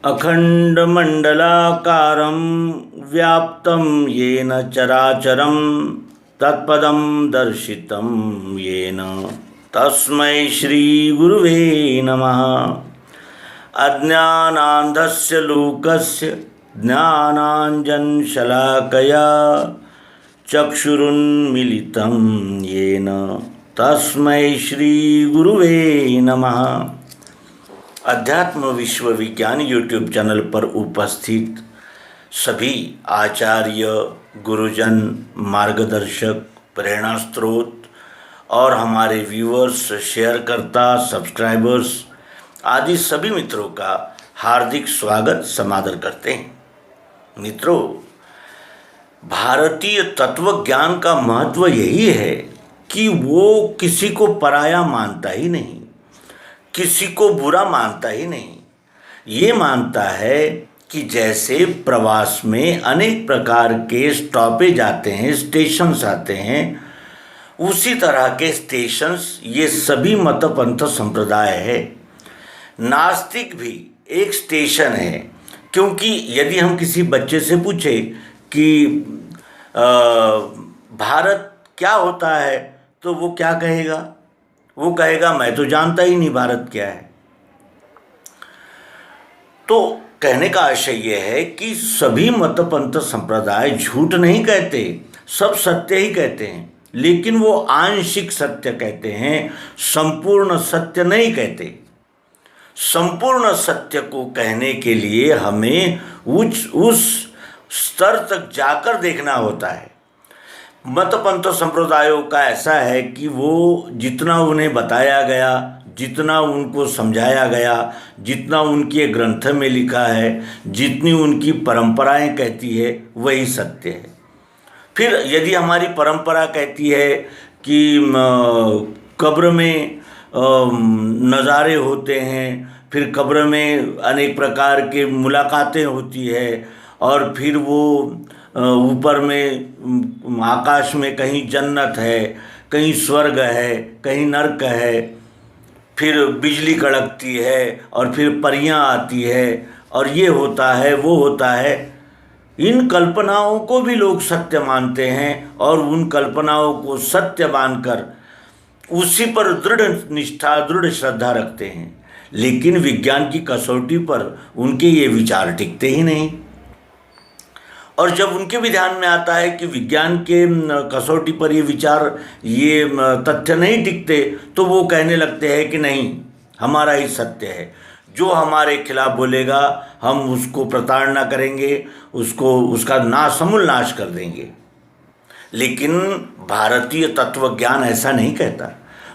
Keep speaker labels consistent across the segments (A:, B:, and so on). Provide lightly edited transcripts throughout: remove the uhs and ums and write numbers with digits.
A: अखण्डमण्डलाकारं व्याप्तं येन चराचरं तत्पदं दर्शितं येन तस्मै श्रीगुरुवे नमः। अज्ञानान्धस्य लोकस्य ज्ञानाञ्जनशलाकया चक्षुरुन्मीलितं येन तस्मै श्रीगुरुवे नमः। अध्यात्म विश्व विज्ञान यूट्यूब चैनल पर उपस्थित सभी आचार्य, गुरुजन, मार्गदर्शक, प्रेरणा स्रोत और हमारे व्यूअर्स, शेयरकर्ता, सब्सक्राइबर्स आदि सभी मित्रों का हार्दिक स्वागत समादर करते हैं। मित्रों, भारतीय तत्व ज्ञान का महत्व यही है कि वो किसी को पराया मानता ही नहीं, किसी को बुरा मानता ही नहीं। ये मानता है कि जैसे प्रवास में अनेक प्रकार के स्टॉपेज आते हैं, स्टेशंस आते हैं, उसी तरह के स्टेशंस ये सभी मत पंथ संप्रदाय है। नास्तिक भी एक स्टेशन है, क्योंकि यदि हम किसी बच्चे से पूछे कि भारत क्या होता है, तो वो क्या कहेगा? वो कहेगा मैं तो जानता ही नहीं भारत क्या है। तो कहने का आशय यह है कि सभी मत पंथ संप्रदाय झूठ नहीं कहते, सब सत्य ही कहते हैं, लेकिन वो आंशिक सत्य कहते हैं, संपूर्ण सत्य नहीं कहते। संपूर्ण सत्य को कहने के लिए हमें उस स्तर तक जाकर देखना होता है। मत पंथ संप्रदायों का ऐसा है कि वो जितना उन्हें बताया गया, जितना उनको समझाया गया, जितना उनके ग्रंथ में लिखा है, जितनी उनकी परंपराएं कहती है, वही सत्य है। फिर यदि हमारी परंपरा कहती है कि कब्र में नज़ारे होते हैं, फिर कब्र में अनेक प्रकार के मुलाकातें होती है, और फिर वो ऊपर में आकाश में कहीं जन्नत है, कहीं स्वर्ग है, कहीं नरक है, फिर बिजली कड़कती है और फिर परियां आती है और ये होता है वो होता है। इन कल्पनाओं को भी लोग सत्य मानते हैं और उन कल्पनाओं को सत्य मानकर उसी पर दृढ़ निष्ठा, दृढ़ श्रद्धा रखते हैं। लेकिन विज्ञान की कसौटी पर उनके ये विचार टिकते ही नहीं। और जब उनके भी ध्यान में आता है कि विज्ञान के कसौटी पर ये विचार, ये तथ्य नहीं टिकते, तो वो कहने लगते हैं कि नहीं, हमारा ही सत्य है, जो हमारे खिलाफ बोलेगा हम उसको प्रताड़ना करेंगे, उसका समूल नाश कर देंगे। लेकिन भारतीय तत्वज्ञान ऐसा नहीं कहता।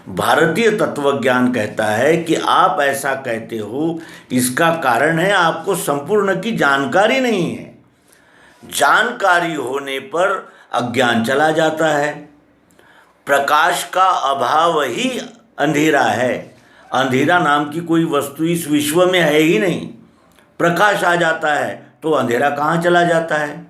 A: भारतीय तत्वज्ञान कहता है कि आप ऐसा कहते हो, इसका कारण है आपको संपूर्ण की जानकारी नहीं है। जानकारी होने पर अज्ञान चला जाता है। प्रकाश का अभाव ही अंधेरा है। अंधेरा नाम की कोई वस्तु इस विश्व में है ही नहीं। प्रकाश आ जाता है तो अंधेरा कहाँ चला जाता है?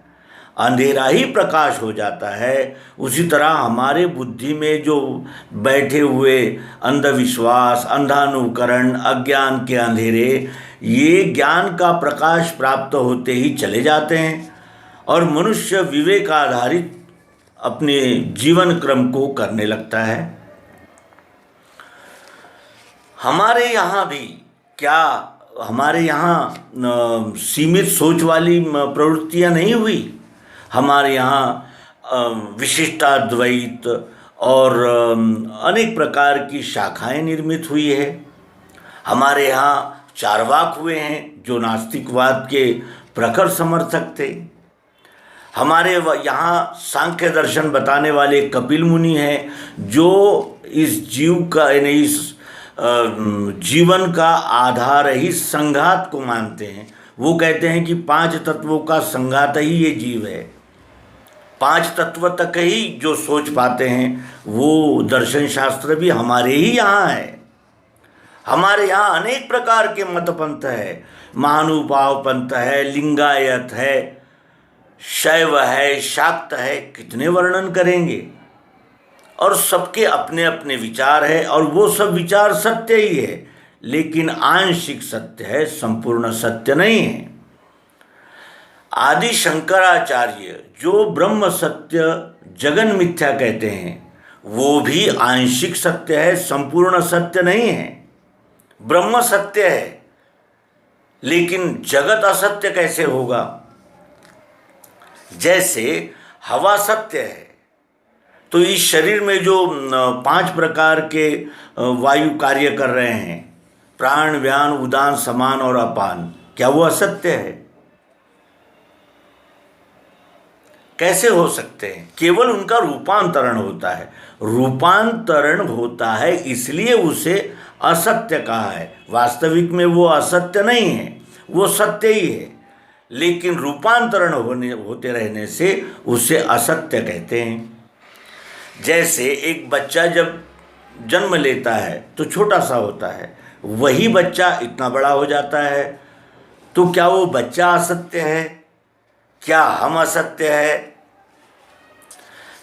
A: अंधेरा ही प्रकाश हो जाता है। उसी तरह हमारे बुद्धि में जो बैठे हुए अंधविश्वास, अंधानुकरण, अज्ञान के अंधेरे, ये ज्ञान का प्रकाश प्राप्त होते ही चले जाते हैं और मनुष्य विवेक आधारित अपने जीवन क्रम को करने लगता है। हमारे यहाँ भी क्या, हमारे यहाँ सीमित सोच वाली प्रवृत्तियाँ नहीं हुई? हमारे यहाँ विशिष्टाद्वैत और अनेक प्रकार की शाखाएं निर्मित हुई है। हमारे यहाँ चार्वाक हुए हैं जो नास्तिकवाद के प्रखर समर्थक थे। हमारे यहाँ सांख्य दर्शन बताने वाले कपिल मुनि हैं जो इस जीव का, यानी इस जीवन का आधार ही संघात को मानते हैं। वो कहते हैं कि 5 तत्वों का संघात ही ये जीव है। 5 तत्व तक ही जो सोच पाते हैं वो दर्शन शास्त्र भी हमारे ही यहाँ है। हमारे यहाँ अनेक प्रकार के मत पंथ है। महानुभाव पंथ है, लिंगायत है, शैव है, शाक्त है, कितने वर्णन करेंगे। और सबके अपने अपने विचार है और वो सब विचार सत्य ही है, लेकिन आंशिक सत्य है, संपूर्ण सत्य नहीं है। आदि शंकराचार्य जो ब्रह्म सत्य जगन मिथ्या कहते हैं वो भी आंशिक सत्य है, संपूर्ण सत्य नहीं है। ब्रह्म सत्य है लेकिन जगत असत्य कैसे होगा? जैसे हवा सत्य है तो इस शरीर में जो 5 प्रकार के वायु कार्य कर रहे हैं, प्राण, व्यान, उदान, समान और अपान, क्या वो असत्य है? कैसे हो सकते हैं? केवल उनका रूपांतरण होता है। रूपांतरण होता है इसलिए उसे असत्य कहा है। वास्तविक में वो असत्य नहीं है, वो सत्य ही है, लेकिन रूपांतरण होते रहने से उसे असत्य कहते हैं। जैसे एक बच्चा जब जन्म लेता है तो छोटा सा होता है, वही बच्चा इतना बड़ा हो जाता है, तो क्या वो बच्चा असत्य है? क्या हम असत्य है?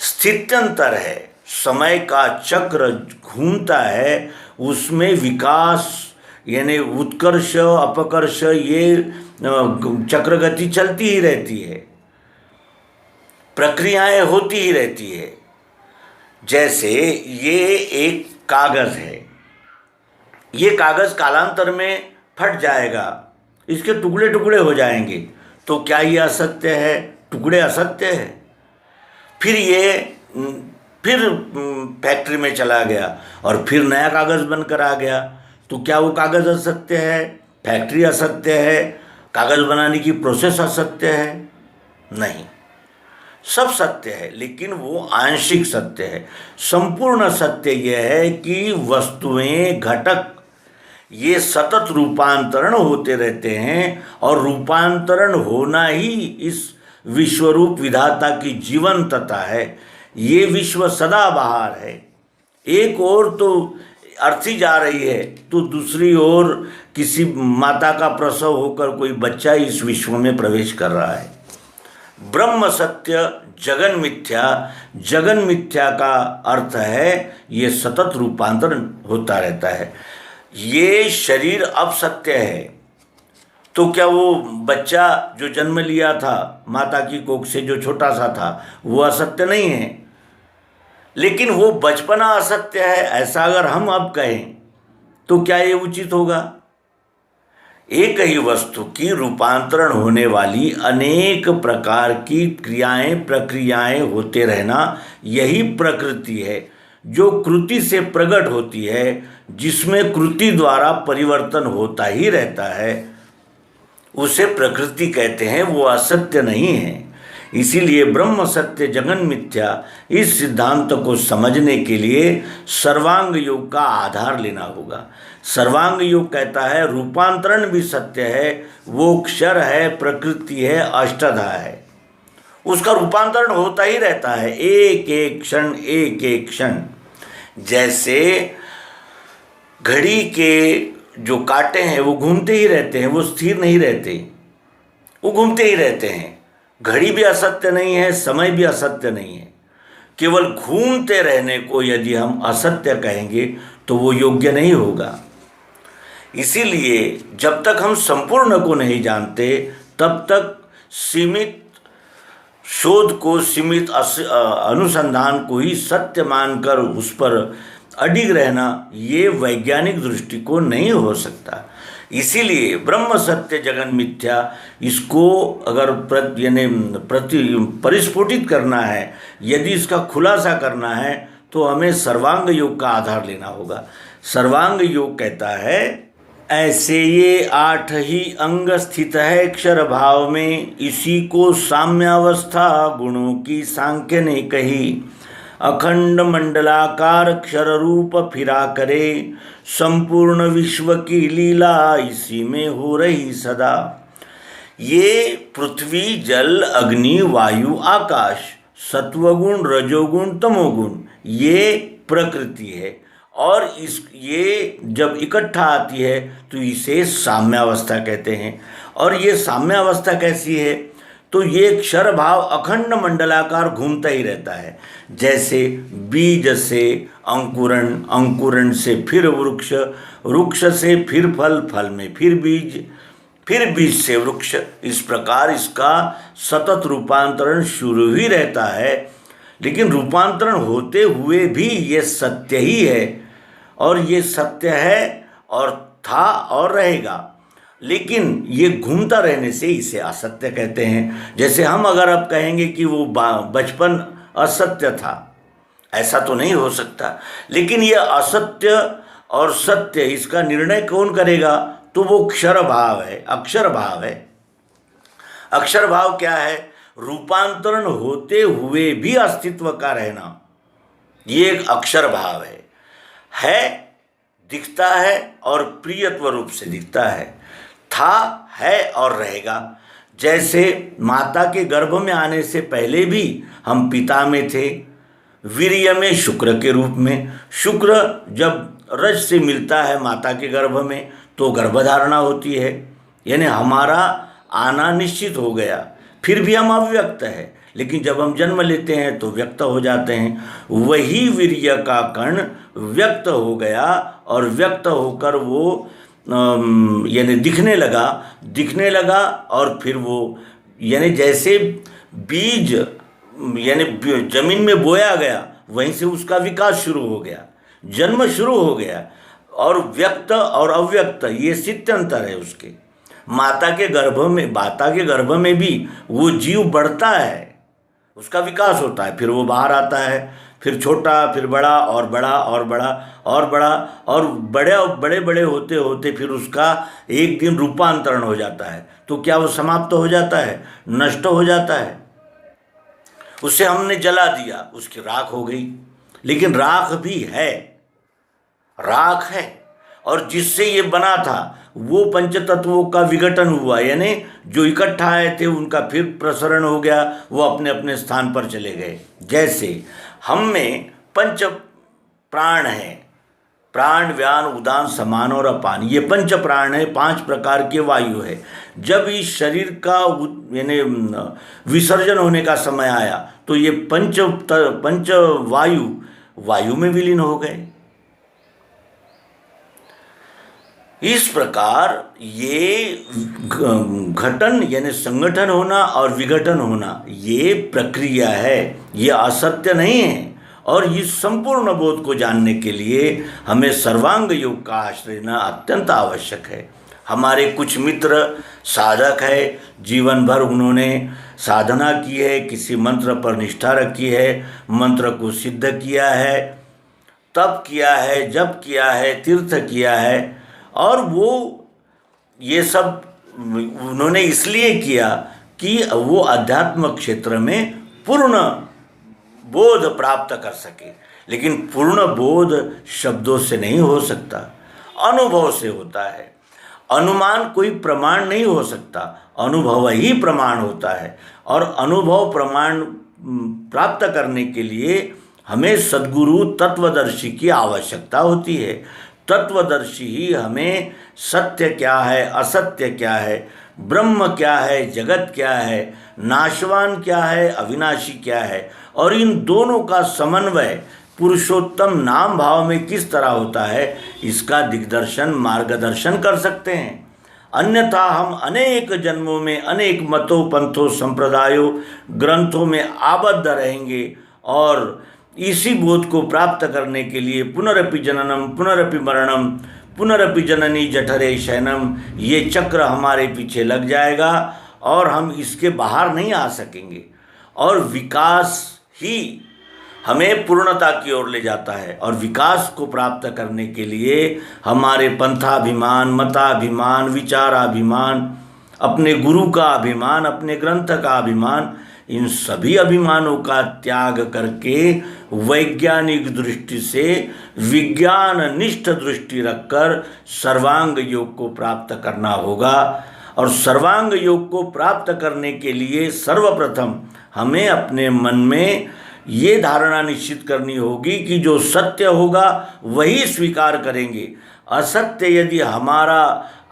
A: स्थित्यंतर है, समय का चक्र घूमता है, उसमें विकास यानी उत्कर्ष अपकर्ष ये चक्र गति चलती ही रहती है, प्रक्रियाएं होती ही रहती है। जैसे ये एक कागज़ है, ये कागज़ कालांतर में फट जाएगा, इसके टुकड़े टुकड़े हो जाएंगे, तो क्या ये असत्य है? टुकड़े असत्य है। फिर फैक्ट्री में चला गया और फिर नया कागज़ बनकर आ गया, तो क्या वो कागज़ असत्य है? फैक्ट्री असत्य है? कागज़ बनाने की प्रोसेस असत्य है? नहीं, सब सत्य है, लेकिन वो आंशिक सत्य है। संपूर्ण सत्य यह है कि वस्तुएं, घटक ये सतत रूपांतरण होते रहते हैं और रूपांतरण होना ही इस विश्वरूप विधाता की जीवंतता है। ये विश्व सदाबहार है। एक ओर तो अर्थी जा रही है तो दूसरी ओर किसी माता का प्रसव होकर कोई बच्चा इस विश्व में प्रवेश कर रहा है। ब्रह्म सत्य जगन मिथ्या, जगन मिथ्या का अर्थ है ये सतत रूपांतरण होता रहता है। ये शरीर अब सत्य है, तो क्या वो बच्चा जो जन्म लिया था माता की कोख से जो छोटा सा था वो असत्य नहीं है? लेकिन वो बचपना असत्य है, ऐसा अगर हम अब कहें तो क्या ये उचित होगा? एक ही वस्तु की रूपांतरण होने वाली अनेक प्रकार की क्रियाएं प्रक्रियाएं होते रहना, यही प्रकृति है जो कृति से प्रकट होती है, जिसमें कृति द्वारा परिवर्तन होता ही रहता है, उसे प्रकृति कहते हैं, वो असत्य नहीं है। इसीलिए ब्रह्म सत्य जगन मिथ्या इस सिद्धांत को समझने के लिए सर्वांग योग का आधार लेना होगा। सर्वांग योग कहता है रूपांतरण भी सत्य है, वो क्षर है, प्रकृति है, अष्टधा है, उसका रूपांतरण होता ही रहता है, एक एक क्षण एक एक क्षण। जैसे घड़ी के जो कांटे हैं वो घूमते ही रहते हैं, वो स्थिर नहीं रहते, वो घूमते ही रहते हैं। घड़ी भी असत्य नहीं है, समय भी असत्य नहीं है। केवल घूमते रहने को यदि हम असत्य कहेंगे तो वो योग्य नहीं होगा। इसीलिए जब तक हम संपूर्ण को नहीं जानते तब तक सीमित शोध को, सीमित अनुसंधान को ही सत्य मानकर उस पर अडिग रहना ये वैज्ञानिक दृष्टिकोण नहीं हो सकता। इसीलिए ब्रह्म सत्य जगन मिथ्या, इसको अगर परिस्फुटित करना है, यदि इसका खुलासा करना है तो हमें सर्वांग योग का आधार लेना होगा। सर्वांग योग कहता है ऐसे ये 8 ही अंग स्थित है अक्षर भाव में, इसी को साम्यावस्था गुणों की सांख्य ने कही। अखंड मंडलाकार अक्षर रूप फिरा करे, संपूर्ण विश्व की लीला इसी में हो रही सदा। ये पृथ्वी जल अग्नि वायु आकाश, सत्वगुण रजोगुण तमोगुण, ये प्रकृति है और ये जब इकट्ठा आती है तो इसे साम्यावस्था कहते हैं। और ये साम्यावस्था कैसी है? तो ये क्षर भाव अखंड मंडलाकार घूमता ही रहता है। जैसे बीज से अंकुरण, अंकुरण से फिर वृक्ष, वृक्ष से फिर फल, फल में फिर बीज से वृक्ष, इस प्रकार इसका सतत रूपांतरण शुरू ही रहता है। लेकिन रूपांतरण होते हुए भी ये सत्य ही है, और ये सत्य है और था और रहेगा। लेकिन ये घूमता रहने से इसे असत्य कहते हैं। जैसे हम अगर अब कहेंगे कि वो बचपन असत्य था, ऐसा तो नहीं हो सकता। लेकिन ये असत्य और सत्य, इसका निर्णय कौन करेगा? तो वो क्षर भाव है, अक्षर भाव है। अक्षर भाव क्या है? रूपांतरण होते हुए भी अस्तित्व का रहना, ये एक अक्षर भाव है, दिखता है और प्रियत्व रूप से दिखता है, था, है और रहेगा। जैसे माता के गर्भ में आने से पहले भी हम पिता में थे, वीर्य में शुक्र के रूप में। शुक्र जब रज से मिलता है माता के गर्भ में तो गर्भधारणा होती है, यानी हमारा आना निश्चित हो गया। फिर भी हम अव्यक्त है, लेकिन जब हम जन्म लेते हैं तो व्यक्त हो जाते हैं। वही वीर्य का कण व्यक्त हो गया, और व्यक्त होकर वो यानी दिखने लगा, और फिर वो यानी जैसे बीज यानी जमीन में बोया गया, वहीं से उसका विकास शुरू हो गया, जन्म शुरू हो गया। और व्यक्त और अव्यक्त ये सिद्धांतर है उसके। माता के गर्भ में भी वो जीव बढ़ता है, उसका विकास होता है, फिर वो बाहर आता है, फिर छोटा, फिर बड़ा और बड़ा और बड़ा और बड़ा, और बड़े बड़े होते होते फिर उसका एक दिन रूपांतरण हो जाता है। तो क्या वो समाप्त हो जाता है? नष्ट हो जाता है। उसे हमने जला दिया, उसकी राख हो गई। लेकिन राख भी है, राख है, और जिससे ये बना था वो पंचतत्वों का विघटन हुआ, यानी जो इकट्ठा आए थे उनका फिर प्रसरण हो गया, वो अपने अपने स्थान पर चले गए। जैसे हम में पंच प्राण है, प्राण, व्यान, उदान, समान और अपान, ये पंच प्राण है, 5 प्रकार के वायु है। जब इस शरीर का यानी विसर्जन होने का समय आया तो ये पंच वायु में विलीन हो गए। इस प्रकार ये घटन यानी संगठन होना और विघटन होना, ये प्रक्रिया है, ये असत्य नहीं है। और इस संपूर्ण बोध को जानने के लिए हमें सर्वांग योग का आश्रय लेना अत्यंत आवश्यक है। हमारे कुछ मित्र साधक है, जीवन भर उन्होंने साधना की है, किसी मंत्र पर निष्ठा रखी है, मंत्र को सिद्ध किया है, तप किया है, जप किया है, तीर्थ किया है, और वो ये सब उन्होंने इसलिए किया कि वो आध्यात्म क्षेत्र में पूर्ण बोध प्राप्त कर सके। लेकिन पूर्ण बोध शब्दों से नहीं हो सकता, अनुभव से होता है। अनुमान कोई प्रमाण नहीं हो सकता, अनुभव ही प्रमाण होता है। और अनुभव प्रमाण प्राप्त करने के लिए हमें सद्गुरु तत्वदर्शी की आवश्यकता होती है। तत्वदर्शी ही हमें सत्य क्या है, असत्य क्या है, ब्रह्म क्या है, जगत क्या है, नाशवान क्या है, अविनाशी क्या है, और इन दोनों का समन्वय पुरुषोत्तम नाम भाव में किस तरह होता है, इसका दिग्दर्शन, मार्गदर्शन कर सकते हैं। अन्यथा हम अनेक जन्मों में अनेक मतों, पंथों, संप्रदायों, ग्रंथों में आबद्ध रहेंगे, और इसी बोध को प्राप्त करने के लिए पुनरपि जननम पुनरपि मरणम पुनरपि जननी जठरे शयनम, ये चक्र हमारे पीछे लग जाएगा और हम इसके बाहर नहीं आ सकेंगे। और विकास ही हमें पूर्णता की ओर ले जाता है। और विकास को प्राप्त करने के लिए हमारे पंथाभिमान, मताभिमान, विचाराभिमान, अपने गुरु का अभिमान, अपने ग्रंथ का अभिमान, इन सभी अभिमानों का त्याग करके वैज्ञानिक दृष्टि से विज्ञान निष्ठ दृष्टि रखकर सर्वांग योग को प्राप्त करना होगा। और सर्वांग योग को प्राप्त करने के लिए सर्वप्रथम हमें अपने मन में ये धारणा निश्चित करनी होगी कि जो सत्य होगा वही स्वीकार करेंगे। असत्य यदि हमारा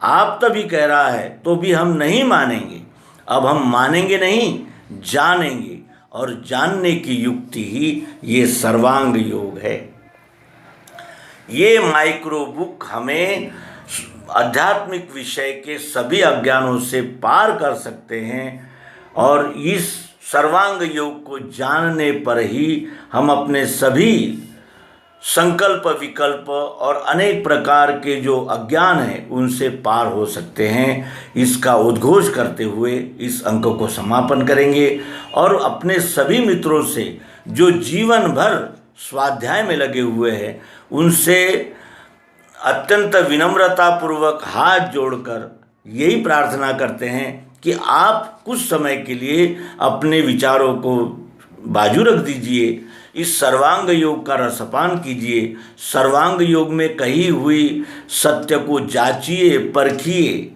A: आप तभी कह रहा है तो भी हम नहीं मानेंगे। अब हम मानेंगे नहीं, जानेंगे, और जानने की युक्ति ही ये सर्वांग योग है। ये माइक्रो बुक हमें आध्यात्मिक विषय के सभी अज्ञानों से पार कर सकते हैं, और इस सर्वांग योग को जानने पर ही हम अपने सभी संकल्प, विकल्प और अनेक प्रकार के जो अज्ञान हैं उनसे पार हो सकते हैं। इसका उद्घोष करते हुए इस अंक को समापन करेंगे, और अपने सभी मित्रों से जो जीवन भर स्वाध्याय में लगे हुए हैं उनसे अत्यंत विनम्रतापूर्वक हाथ जोड़कर यही प्रार्थना करते हैं कि आप कुछ समय के लिए अपने विचारों को बाजू रख दीजिए, इस सर्वांग योग का रसपान कीजिए, सर्वांग योग में कही हुई सत्य को जांचिए, परखिए,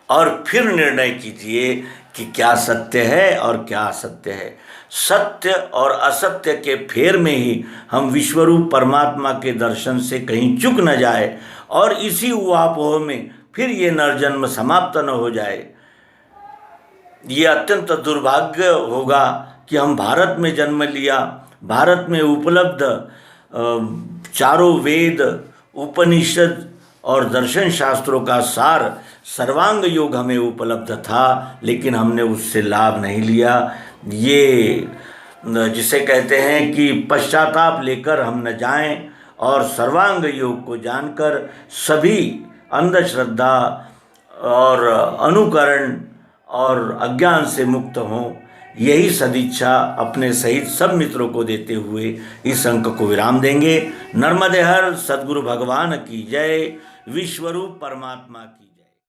A: और फिर निर्णय कीजिए कि क्या सत्य है और क्या असत्य है। सत्य और असत्य के फेर में ही हम विश्वरूप परमात्मा के दर्शन से कहीं चूक न जाए, और इसी उहापोह में फिर ये नरजन्म समाप्त न हो जाए। ये अत्यंत दुर्भाग्य होगा कि हम भारत में जन्म लिया, भारत में उपलब्ध चारों वेद, उपनिषद और दर्शन शास्त्रों का सार सर्वांग योग हमें उपलब्ध था, लेकिन हमने उससे लाभ नहीं लिया। ये जिसे कहते हैं कि पश्चाताप लेकर हम न जाएं, और सर्वांग योग को जानकर सभी अंधश्रद्धा और अनुकरण और अज्ञान से मुक्त हों, यही सदिच्छा अपने सहित सब मित्रों को देते हुए इस अंक को विराम देंगे। नर्मदे हर सद्गुरु भगवान की जय, विश्वरूप परमात्मा की।